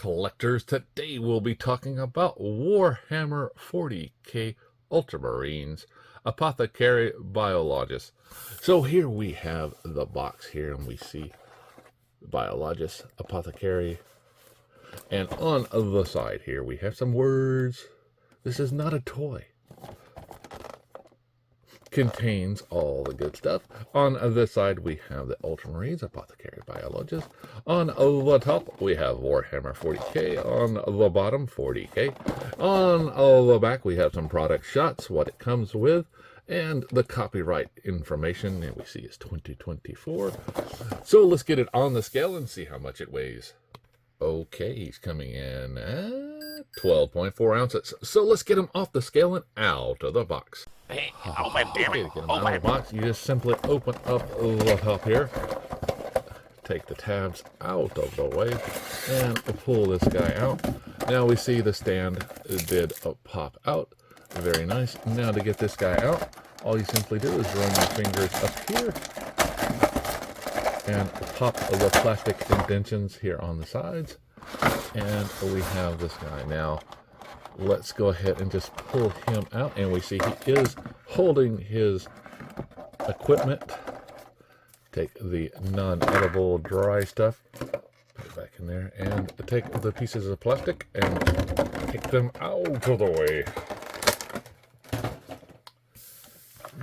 collectors. Today we'll be talking about Warhammer 40k Ultramarines Apothecary Biologis. So here we have the box here, and we see Biologis, Apothecary, and on the side here we have some words. This is not a toy. Contains all the good stuff. On this side we have the Ultramarines Apothecary Biologis. On the top we have Warhammer 40k. On the bottom 40k. On the back we have some product shots, what it comes with, and the copyright information, and we see it's 2024. So let's get it on the scale and see how much it weighs. Okay, he's coming in at 12.4 ounces. So let's get him off the scale and out of the box. Hey, open, damn it. Get him out of the box. You just simply open up the top here. Take the tabs out of the way and pull this guy out. Now we see the stand did pop out. Very nice. Now to get this guy out, all you simply do is run your fingers up here and pop the plastic indentions here on the sides, and we have this guy. Now let's go ahead and just pull him out, and we see he is holding his equipment. Take the non-edible dry stuff, put it back in there, and take the pieces of plastic and take them out of the way.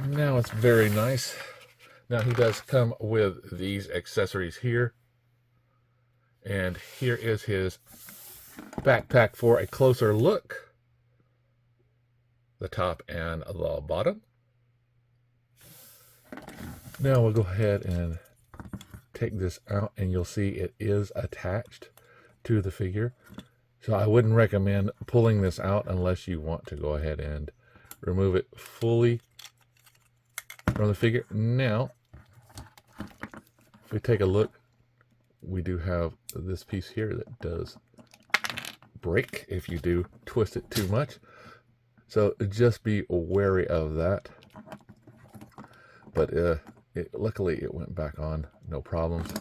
Now it's very nice. Now he does come with these accessories here. And here is his backpack for a closer look. The top and the bottom. Now we'll go ahead and take this out, and you'll see it is attached to the figure. So I wouldn't recommend pulling this out unless you want to go ahead and remove it fully from the figure. Now, if we take a look, we do have this piece here that does break if you do twist it too much. So just be wary of that. But luckily it went back on, no problems.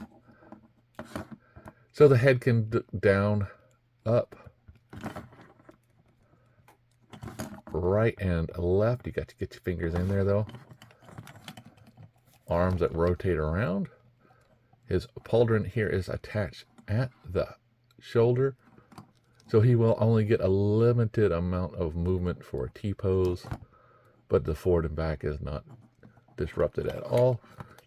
So the head can down, up, right and left. You got to get your fingers in there though. Arms that rotate around. His pauldron here is attached at the shoulder, so he will only get a limited amount of movement for a T-pose, but the forward and back is not disrupted at all.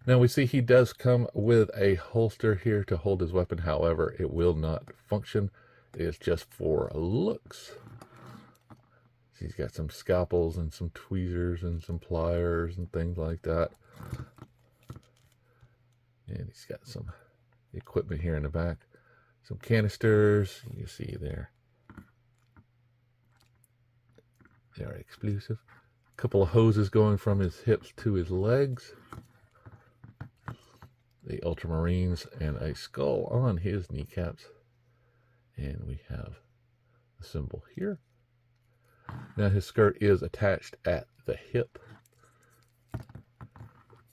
Now we see he does come with a holster here to hold his weapon. However, it will not function. It is just for looks. He's got some scalpels and some tweezers and some pliers and things like that. And he's got some equipment here in the back. Some canisters, you see there. They are explosive. A couple of hoses going from his hips to his legs. The Ultramarines and a skull on his kneecaps. And we have the symbol here. Now his skirt is attached at the hip.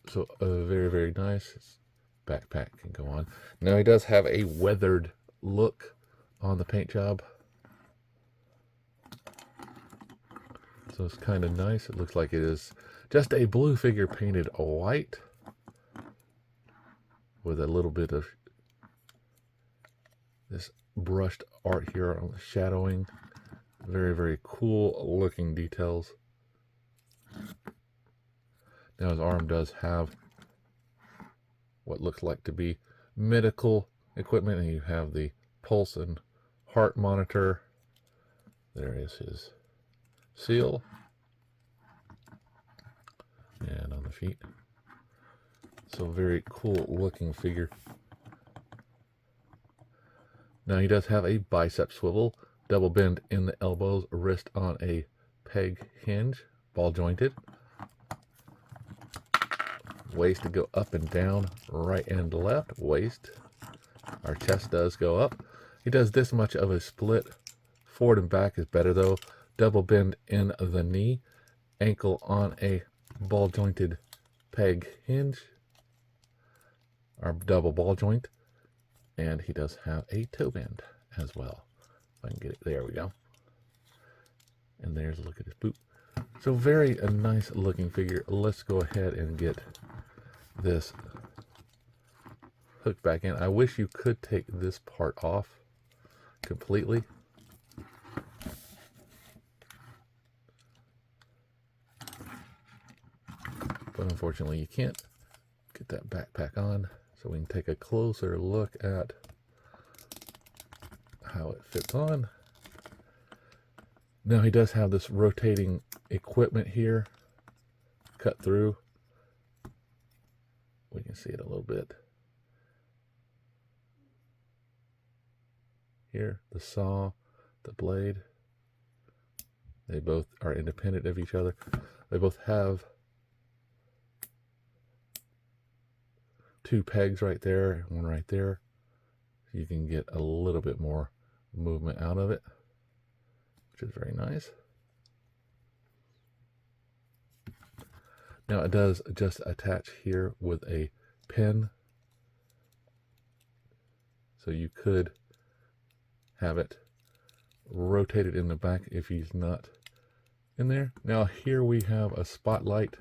So very, very nice. His backpack can go on. Now he does have a weathered look on the paint job. So it's kind of nice. It looks like it is just a blue figure painted white with a little bit of this brushed art here on the shadowing. Very, very cool looking details. Now his arm does have what looks like to be medical equipment, and you have the pulse and heart monitor. There is his seal, and on the feet. So very cool looking figure. Now he does have a bicep swivel, double bend in the elbows, wrist on a peg hinge, ball jointed. Waist to go up and down, right and left. Waist. Our chest does go up. He does this much of a split. Forward and back is better though. Double bend in the knee. Ankle on a ball jointed peg hinge. Our double ball joint. And he does have a toe bend as well. I can get it. There we go. And there's a look at his boot. So very a nice looking figure. Let's go ahead and get this hooked back in. I wish you could take this part off completely. But unfortunately you can't. Get that backpack on so we can take a closer look at how it fits on. Now he does have this rotating equipment here cut through. We can see it a little bit. Here, the saw, the blade, they both are independent of each other. They both have two pegs right there, one right there. You can get a little bit more movement out of it, which is very nice. Now it does just attach here with a pin, so you could have it rotated in the back if he's not in there. Now here we have a spotlight,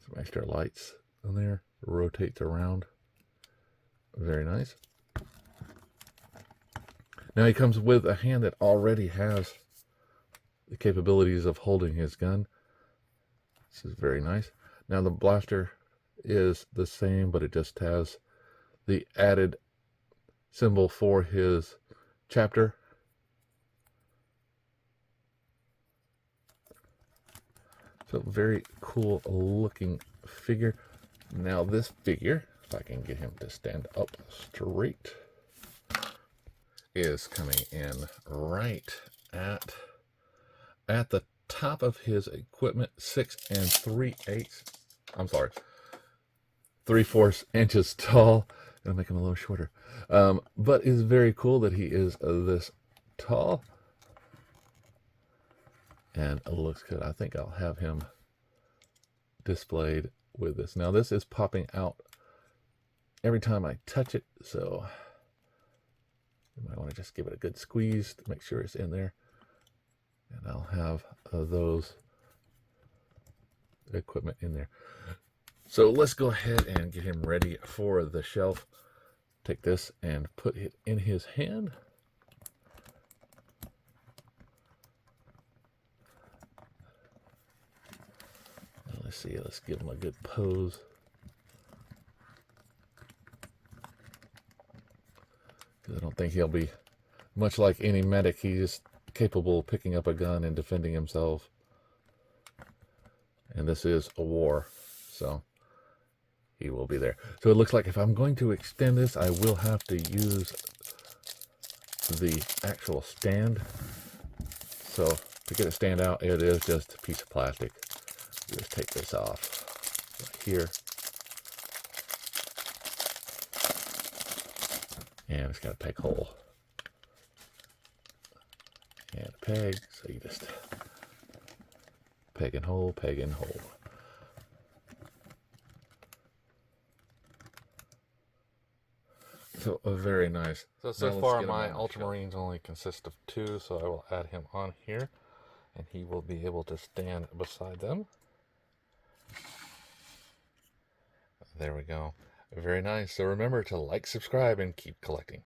some extra lights on there, rotates around, very nice. Now he comes with a hand that already has the capabilities of holding his gun. This is very nice. Now the blaster is the same, but it just has the added symbol for his chapter. So very cool looking figure. Now this figure, if I can get him to stand up straight, is coming in right at the top of his equipment, 6 3/4 inches tall. Gonna make him a little shorter, but it's very cool that he is this tall, and it looks good. I think I'll have him displayed with this. Now this is popping out every time I touch it, so you might want to just give it a good squeeze to make sure it's in there. And I'll have those equipment in there. So let's go ahead and get him ready for the shelf. Take this and put it in his hand. And let's see, let's give him a good pose. I don't think he'll be much like any medic. He's capable of picking up a gun and defending himself. And this is a war, so he will be there. So it looks like if I'm going to extend this, I will have to use the actual stand. So to get it stand out, it is just a piece of plastic. Just take this off right here. And it's got a peg hole. And a peg, so you just peg and hole, peg and hole. So very nice. So far my Ultramarines only consist of 2, so I will add him on here, and he will be able to stand beside them. There we go. Very nice. So remember to like, subscribe, and keep collecting.